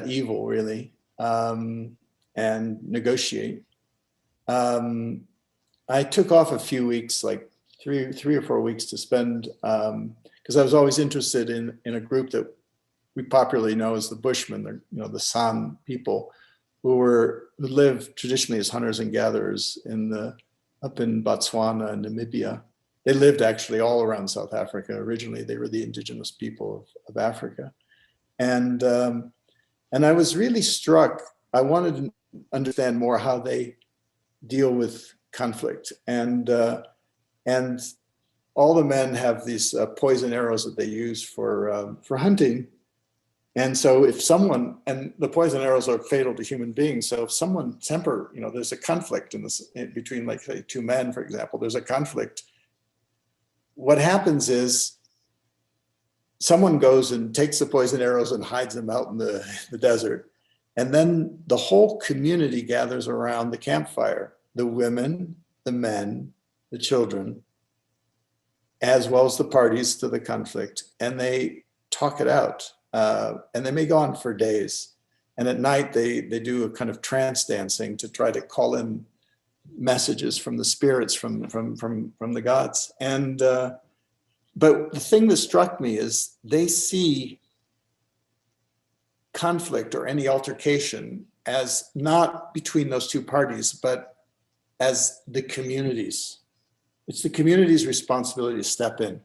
evil, really, and negotiate, I took off a few weeks, like three or 4 weeks, to spend, because I was always interested in a group that we popularly know as the Bushmen, the San people, who lived traditionally as hunters and gatherers up in Botswana and Namibia. They lived actually all around South Africa. Originally, they were the indigenous people of Africa. And I was really struck. I wanted to understand more how they deal with conflict. And all the men have these poison arrows that they use for hunting. And so and the poison arrows are fatal to human beings. So if someone there's a conflict between, like, say, two men, for example, there's a conflict. What happens is someone goes and takes the poison arrows and hides them out in the desert. And then the whole community gathers around the campfire, the women, the men, the children, as well as the parties to the conflict. And they talk it out. And they may go on for days. And at night, they do a kind of trance dancing to try to call in messages from the spirits, from the gods. And but the thing that struck me is they see conflict or any altercation as not between those two parties, but as the communities. It's the community's responsibility to step in.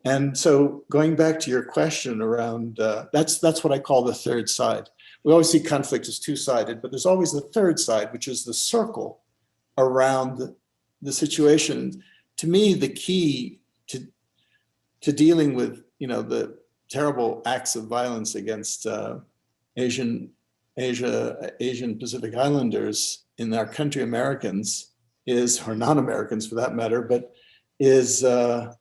And so going back to your question around, that's what I call the third side. We always see conflict as two-sided, but there's always the third side, which is the circle around the situation, to me, the key to dealing with, the terrible acts of violence against Asian Pacific Islanders in our country, Americans, or non-Americans for that matter, but is for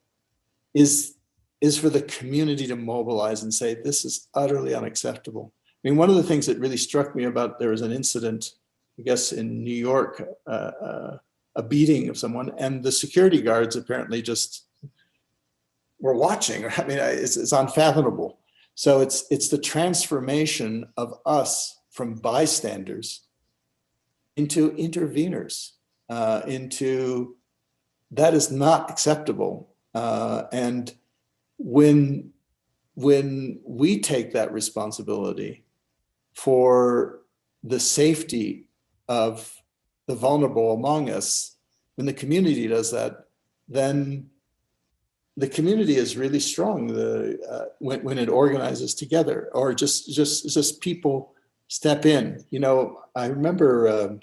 the community to mobilize and say, this is utterly unacceptable. I mean, one of the things that really struck me about, there was an incident, I guess in New York, a beating of someone, and the security guards apparently just were watching. I mean, it's unfathomable. So it's the transformation of us from bystanders into interveners, into that is not acceptable. And when we take that responsibility for the safety of the vulnerable among us, when the community does that, then the community is really strong. When it organizes together, or just people step in. I remember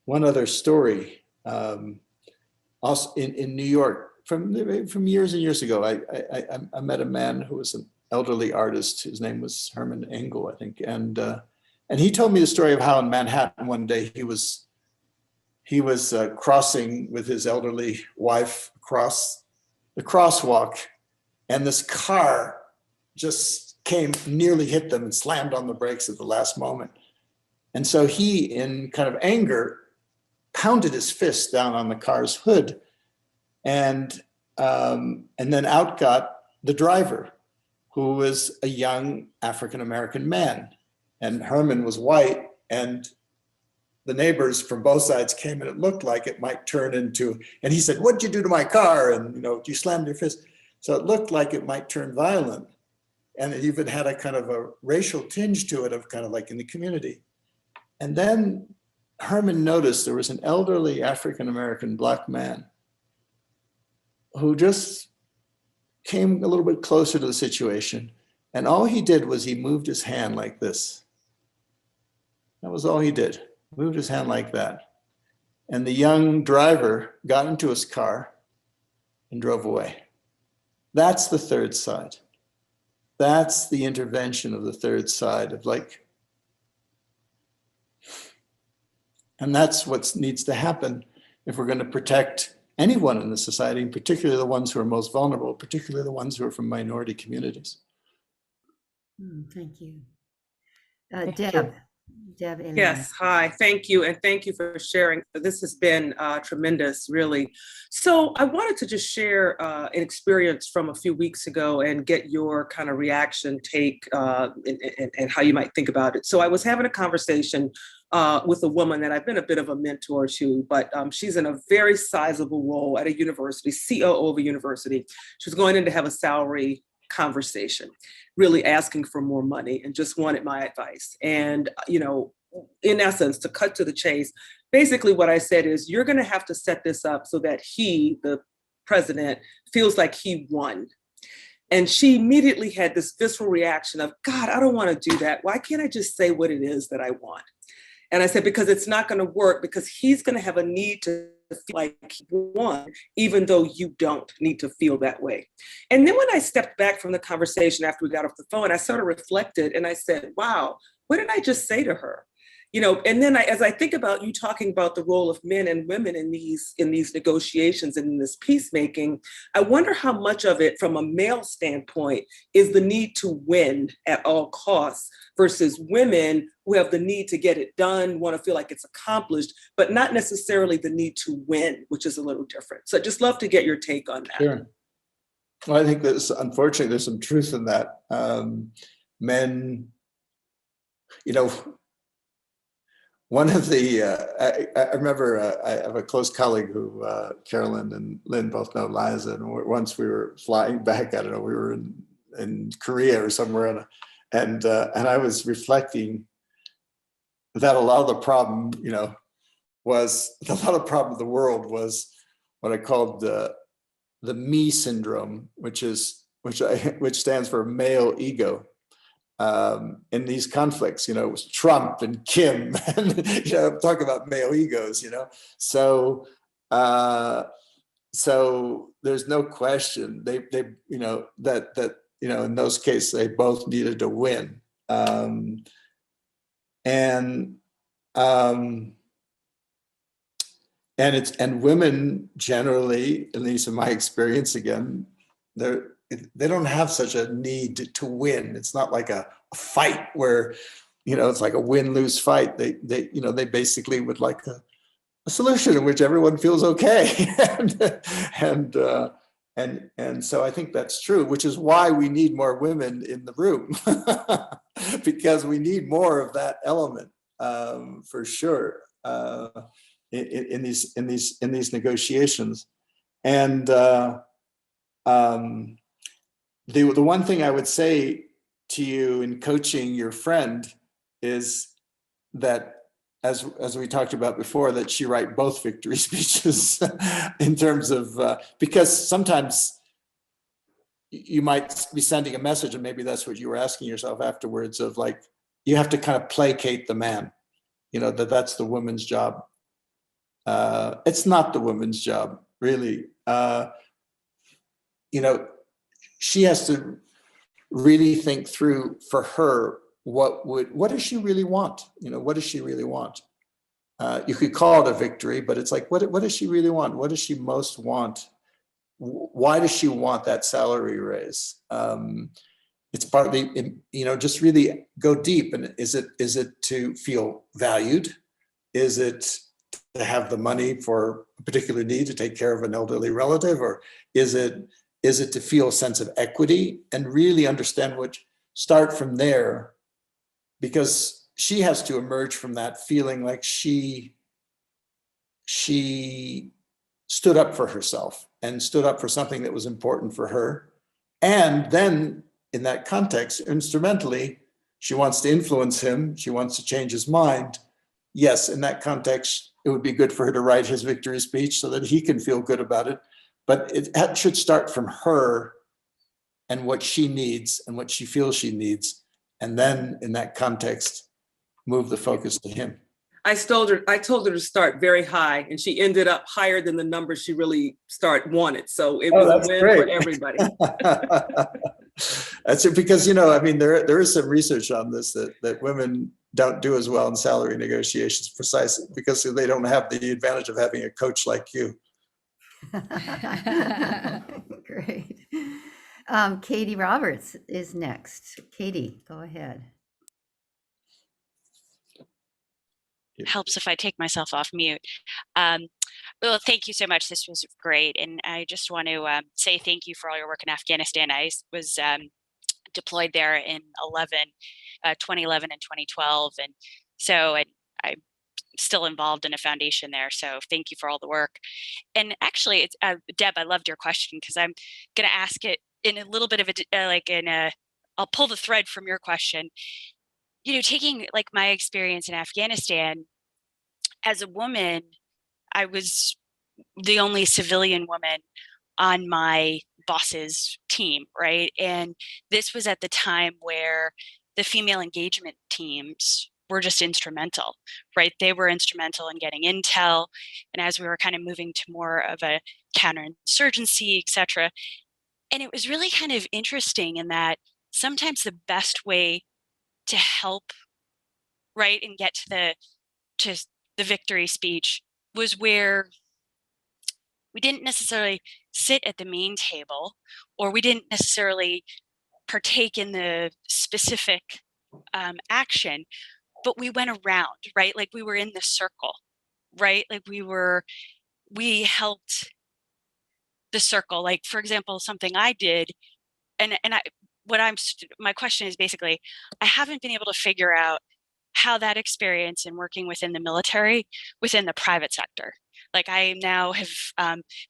one other story. Also in New York, from years and years ago, I met a man who was an elderly artist. His name was Herman Engel, I think, and he told me the story of how in Manhattan one day he was crossing with his elderly wife across the crosswalk, and this car just nearly hit them and slammed on the brakes at the last moment. And so he, in kind of anger, pounded his fist down on the car's hood, and then out got the driver, who was a young African-American man, and Herman was white, and the neighbors from both sides came, and it looked like it might turn into, and he said, "What'd you do to my car?" And, you slammed your fist. So it looked like it might turn violent. And it even had a kind of a racial tinge to it, of kind of like in the community. And then Herman noticed there was an elderly African-American Black man who just came a little bit closer to the situation. And all he did was he moved his hand like this. That was all he did. Moved his hand like that. And the young driver got into his car and drove away. That's the third side. That's the intervention of the third side of and that's what needs to happen if we're going to protect anyone in the society, and particularly the ones who are most vulnerable, particularly the ones who are from minority communities. Thank you. Thank Deb. you. Deb. Elena. Yes, hi, thank you. And thank you for sharing. This has been tremendous, really. So I wanted to just share an experience from a few weeks ago and get your kind of reaction, take, and how you might think about it. So I was having a conversation with a woman that I've been a bit of a mentor to, but she's in a very sizable role at a university, COO of a university. She was going in to have a salary conversation, really asking for more money, and just wanted my advice. And, in essence, to cut to the chase, basically what I said is, you're going to have to set this up so that he, the president, feels like he won. And she immediately had this visceral reaction of, God, I don't want to do that. Why can't I just say what it is that I want? And I said, because it's not going to work, because he's going to have a need to feel like he won, even though you don't need to feel that way. And then when I stepped back from the conversation after we got off the phone, I sort of reflected and I said, wow, what did I just say to her? And then as I think about you talking about the role of men and women in these negotiations and in this peacemaking, I wonder how much of it from a male standpoint is the need to win at all costs versus women who have the need to get it done, want to feel like it's accomplished, but not necessarily the need to win, which is a little different. So I'd just love to get your take on that. Sure. Well, I think unfortunately, there's some truth in that. Men, one of the, I remember I have a close colleague who, Carolyn and Lynne both know Liza, and once we were flying back, I don't know, we were in Korea or somewhere, and I was reflecting that a lot of the problem, was a lot of problem of the world was what I called the me syndrome, which stands for male ego. In these conflicts, it was Trump and Kim, and talk about male egos, So So there's no question they that in those cases they both needed to win. And um, and women generally, at least in my experience, again, they don't have such a need to win. It's not like a fight where it's like a win-lose fight. They basically would like a solution in which everyone feels okay. And so I think that's true, which is why we need more women in the room, because we need more of that element, for sure, in these negotiations. And the one thing I would say to you in coaching your friend is that, as we talked about before, that she write both victory speeches in terms of, because sometimes you might be sending a message, and maybe that's what you were asking yourself afterwards, of like, you have to kind of placate the man, that's the woman's job. It's not the woman's job, really. She has to really think through, for her, what does she really want? What does she really want? You could call it a victory, but it's like, what does she really want? What does she most want? Why does she want that salary raise? It's partly, just really go deep. And is it to feel valued? Is it to have the money for a particular need, to take care of an elderly relative? Or is it to feel a sense of equity and really understand start from there? Because she has to emerge from that feeling like she stood up for herself and stood up for something that was important for her. And then in that context, instrumentally, she wants to influence him. She wants to change his mind. Yes, in that context, it would be good for her to write his victory speech so that he can feel good about it. But it should start from her and what she needs and what she feels she needs. And then in that context, move the focus to him. I told her to start very high, and she ended up higher than the number she really wanted. So it was a win for everybody. That's it, because there is some research on this that women don't do as well in salary negotiations, precisely because they don't have the advantage of having a coach like you. Great. Katie Roberts is next. Katie, go ahead. Helps if I take myself off mute. Well, thank you so much. This was great. And I just want to say thank you for all your work in Afghanistan. I was deployed there in 2011 and 2012. And so I'm still involved in a foundation there. So thank you for all the work. And actually, it's Deb, I loved your question, because I'm going to ask it in a little bit of I'll pull the thread from your question. Taking like my experience in Afghanistan, as a woman, I was the only civilian woman on my boss's team, right? And this was at the time where the female engagement teams were just instrumental, right? They were instrumental in getting intel. And as we were kind of moving to more of a counterinsurgency, et cetera. And it was really kind of interesting in that sometimes the best way to help, right, and get to the victory speech was where we didn't necessarily sit at the main table, or we didn't necessarily partake in the specific action, but we went around, right? Like we were in the circle, right? Like we helped the circle. Like, for example, something I did, my question is basically, I haven't been able to figure out how that experience in working within the military, within the private sector. Like I now have,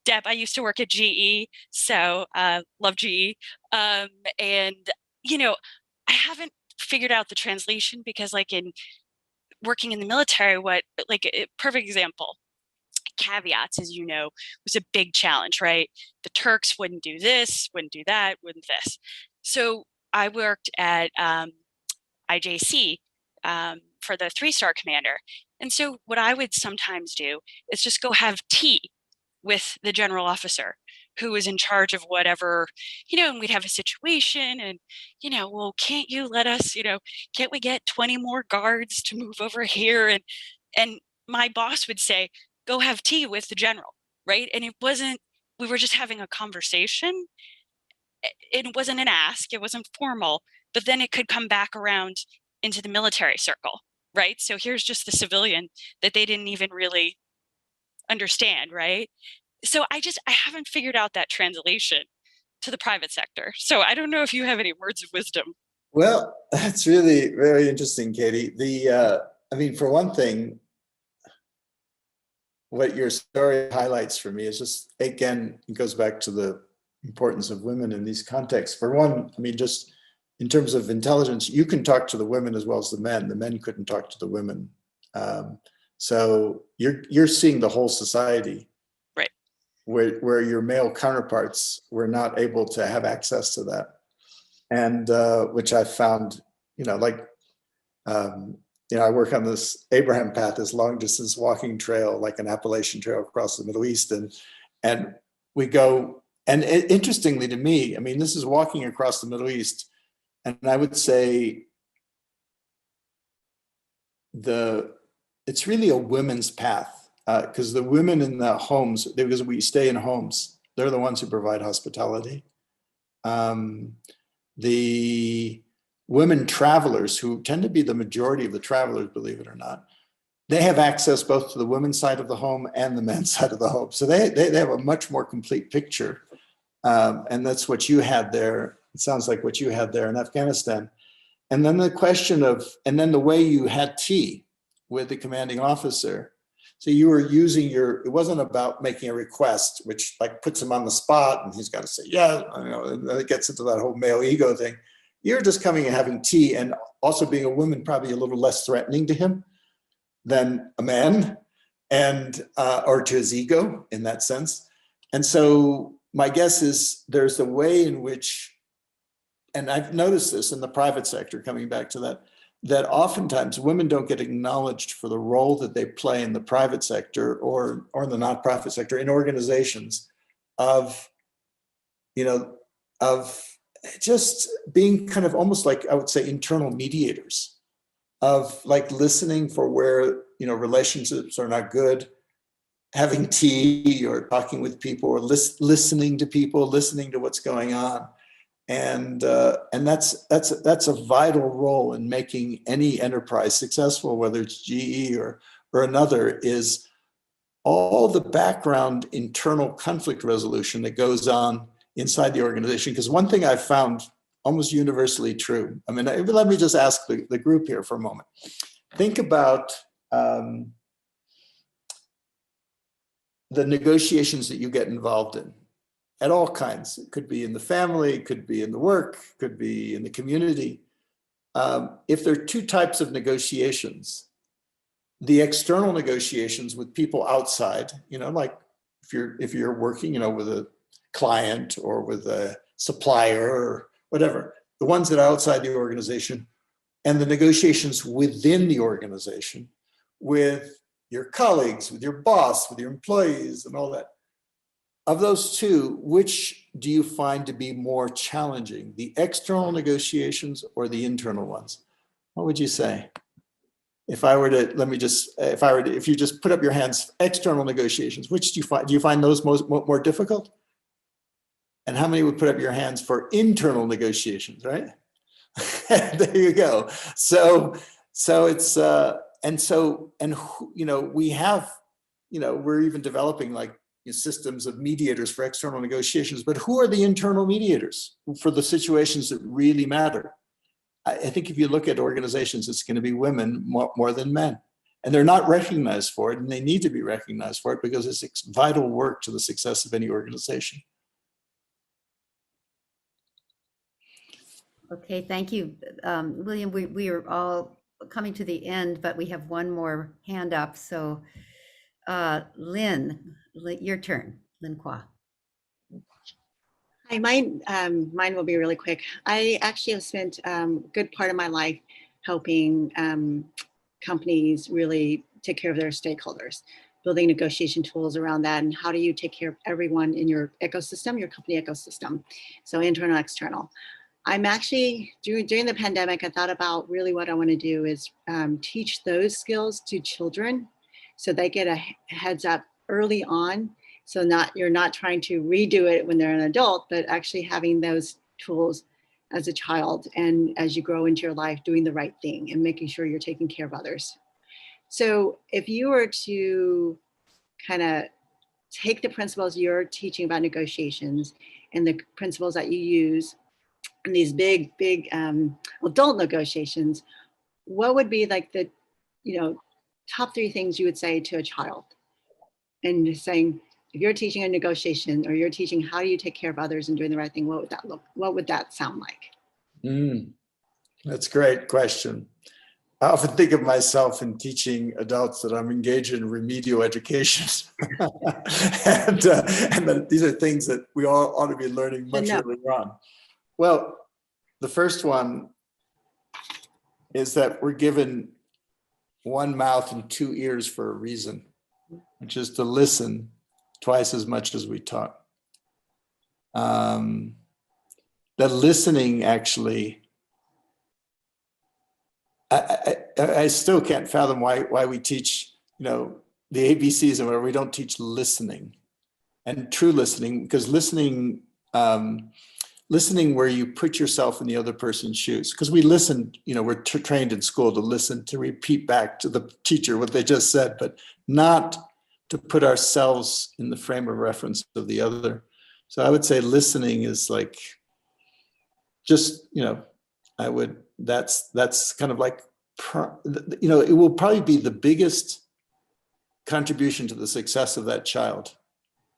Deb, I used to work at GE, so love GE. And, I haven't figured out the translation, because like in working in the military, perfect example, caveats, as you know, was a big challenge, right? The Turks wouldn't do this, wouldn't do that, wouldn't this. So I worked at IJC for the 3-star commander. And so what I would sometimes do is just go have tea with the general officer who was in charge of whatever, and we'd have a situation and, well, can't you let us, can't we get 20 more guards to move over here? And my boss would say, go have tea with the general, right? And we were just having a conversation. It wasn't an ask, it wasn't formal, but then it could come back around into the military circle, right? So here's just the civilian that they didn't even really understand, right? So I haven't figured out that translation to the private sector. So I don't know if you have any words of wisdom. Well, that's really very interesting, Katie. I mean, for one thing, what your story highlights for me is just, again, it goes back to the importance of women in these contexts. For one, I mean, just in terms of intelligence, you can talk to the women as well as the men. The men couldn't talk to the women. So you're seeing the whole society, right? Where your male counterparts were not able to have access to that, and which I found, I work on this Abraham Path, this long distance walking trail, like an Appalachian trail across the Middle East, and we go. And interestingly to me, I mean, this is walking across the Middle East, and I would say it's really a women's path, because the women in the homes, because we stay in homes, they're the ones who provide hospitality. The women travelers, who tend to be the majority of the travelers, believe it or not, they have access both to the women's side of the home and the men's side of the home. So they have a much more complete picture. And that's what you had there. It sounds like what you had there in Afghanistan. And then the question and then the way you had tea with the commanding officer. So you were using it wasn't about making a request, which like puts him on the spot and he's got to say, yeah, and then it gets into that whole male ego thing. You're just coming and having tea, and also being a woman, probably a little less threatening to him than a man, and or to his ego in that sense. And so my guess is there's a way in which, and I've noticed this in the private sector, coming back to that oftentimes women don't get acknowledged for the role that they play in the private sector or in the nonprofit sector, in organizations of just being kind of almost like, I would say, internal mediators of like listening for where, relationships are not good, having tea or talking with people or listening to people, listening to what's going on. And that's a vital role in making any enterprise successful, whether it's GE or another, is all the background internal conflict resolution that goes on inside the organization. Because one thing I've found almost universally true, I mean, let me just ask the group here for a moment. Think about the negotiations that you get involved in at all kinds. It could be in the family, it could be in the work, could be in the community. If there are two types of negotiations, the external negotiations with people outside, like if you're working, with a client or with a supplier or whatever, the ones that are outside the organization, and the negotiations within the organization with your colleagues, with your boss, with your employees and all that. Of those two, which do you find to be more challenging, the external negotiations or the internal ones? What would you say? If you just put up your hands, external negotiations, which do you find those more difficult? And how many would put up your hands for internal negotiations, right? There you go. So it's, we have, we're even developing like systems of mediators for external negotiations, but who are the internal mediators for the situations that really matter? I think if you look at organizations, it's going to be women more than men, and they're not recognized for it, and they need to be recognized for it because it's vital work to the success of any organization. Okay, thank you. William, we are all coming to the end, but we have one more hand up. So Lynne, your turn. Lynne Kwa. Hi, mine will be really quick. I actually have spent a good part of my life helping companies really take care of their stakeholders. building negotiation tools around that, and how do you take care of everyone in your ecosystem, your company ecosystem, so internal, external. I'm actually, during the pandemic, I thought about really what I want to do is teach those skills to children so they get a heads up early on. So you're not trying to redo it when they're an adult, but actually having those tools as a child, and as you grow into your life, doing the right thing and making sure you're taking care of others. So if you were to kind of take the principles you're teaching about negotiations and the principles that you use in these big adult negotiations, what would be like the top 3 things you would say to a child? And saying, if you're teaching a negotiation or you're teaching how do you take care of others and doing the right thing, what would that sound like? That's a great question. I often think of myself in teaching adults that I'm engaged in remedial education. and that these are things that we all ought to be learning much earlier on. Well, the first one is that we're given one mouth and 2 ears for a reason, which is to listen twice as much as we talk. That listening actually, I still can't fathom why we teach, the ABCs and whatever. We don't teach listening and true listening, because listening where you put yourself in the other person's shoes. Because we listen, we're trained in school to listen, to repeat back to the teacher what they just said, but not to put ourselves in the frame of reference of the other. So I would say listening is like, just, that's kind of like, it will probably be the biggest contribution to the success of that child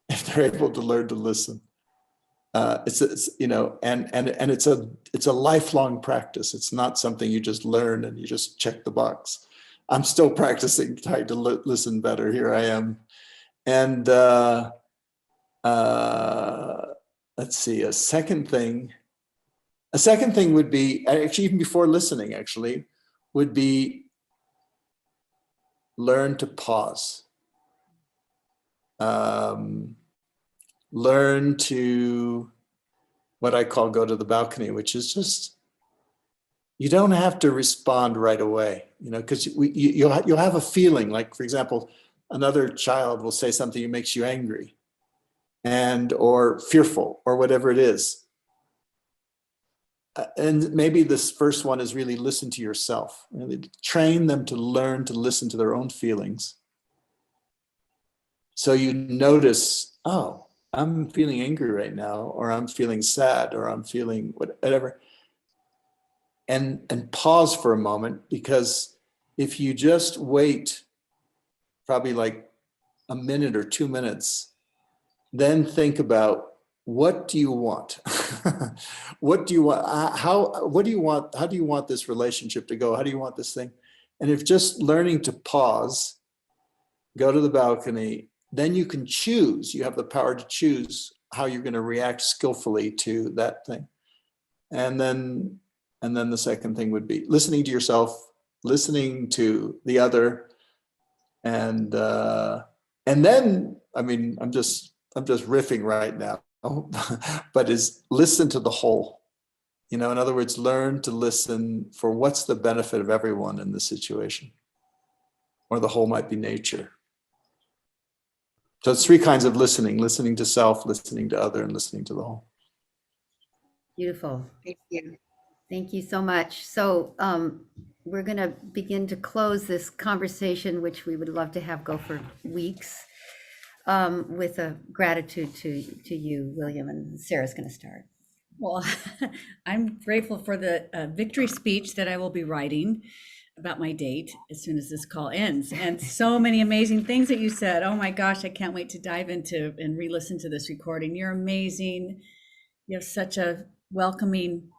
if they're able to learn to listen. It's a lifelong practice. It's not something you just learn and you just check the box. I'm still practicing trying to listen better. Here I am. And let's see, a second thing would be, actually even before listening, would be learn to pause. Learn to, what I call, go to the balcony, which is just, you don't have to respond right away, because you'll have a feeling. Like, for example, another child will say something that makes you angry or fearful or whatever it is. And maybe this first one is really listen to yourself. Really train them to learn to listen to their own feelings. So you notice, oh, I'm feeling angry right now, or I'm feeling sad, or I'm feeling whatever. And pause for a moment, because if you just wait probably like a minute or 2 minutes, then think about, what do you want? What do you want? What do you want? How do you want this relationship to go? How do you want this thing? And if just learning to pause, go to the balcony, then you can choose. You have the power to choose how you're going to react skillfully to that thing. And then the second thing would be listening to yourself, listening to the other, and then, I'm just riffing right now, but is listen to the whole. In other words, learn to listen for what's the benefit of everyone in the situation, or the whole might be nature. So it's 3 kinds of listening: listening to self, listening to other, and listening to the whole. Beautiful. Thank you. Thank you so much. So we're going to begin to close this conversation, which we would love to have go for weeks, with a gratitude to you, William, and Sarah's going to start. Well, I'm grateful for the victory speech that I will be writing about my date as soon as this call ends, and so many amazing things that you said. Oh my gosh, I can't wait to dive into and re-listen to this recording. You're amazing. You have such a welcoming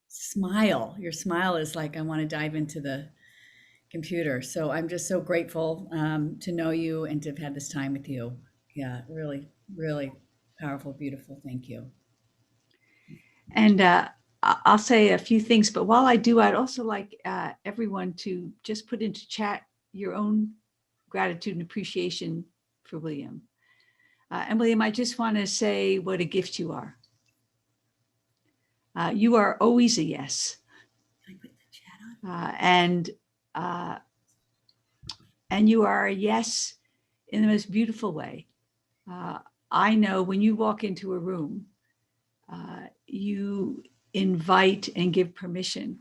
smile. Your smile is like, I want to dive into the computer. So I'm just so grateful to know you and to have had this time with you. Yeah, really, really powerful, beautiful. Thank you. And I'll say a few things, but while I do, I'd also like everyone to just put into chat your own gratitude and appreciation for William. And William, I just want to say what a gift you are. You are always a yes. And you are a yes in the most beautiful way. I know when you walk into a room, you invite and give permission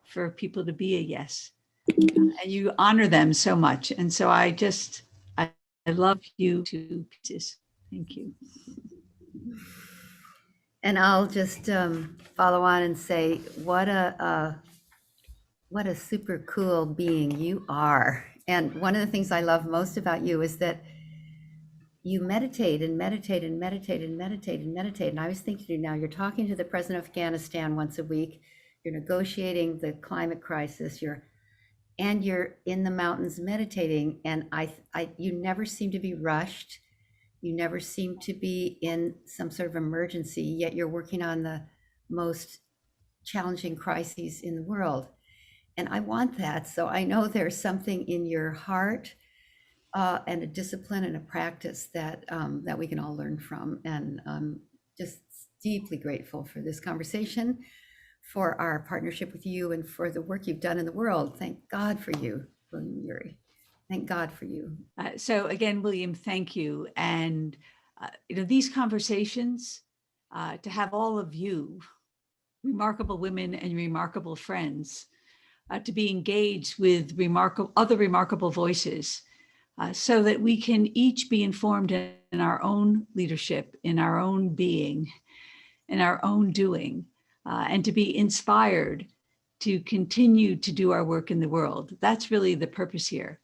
for people to be a yes. And you honor them so much. And so I love you to pieces. Thank you. And I'll just follow on and say, what a super cool being you are. And one of the things I love most about you is that you meditate and meditate and meditate and meditate and meditate. And I was thinking now, you're talking to the president of Afghanistan once a week, you're negotiating the climate crisis, you're in the mountains meditating. And you never seem to be rushed. You never seem to be in some sort of emergency, yet you're working on the most challenging crises in the world. And I want that. So I know there's something in your heart and a discipline and a practice that that we can all learn from. And just deeply grateful for this conversation, for our partnership with you, and for the work you've done in the world. Thank God for you, William Ury. Thank God for you. So again, William, thank you. And these conversations, to have all of you, remarkable women and remarkable friends, to be engaged with other remarkable voices, so that we can each be informed in our own leadership, in our own being, in our own doing, and to be inspired to continue to do our work in the world. That's really the purpose here.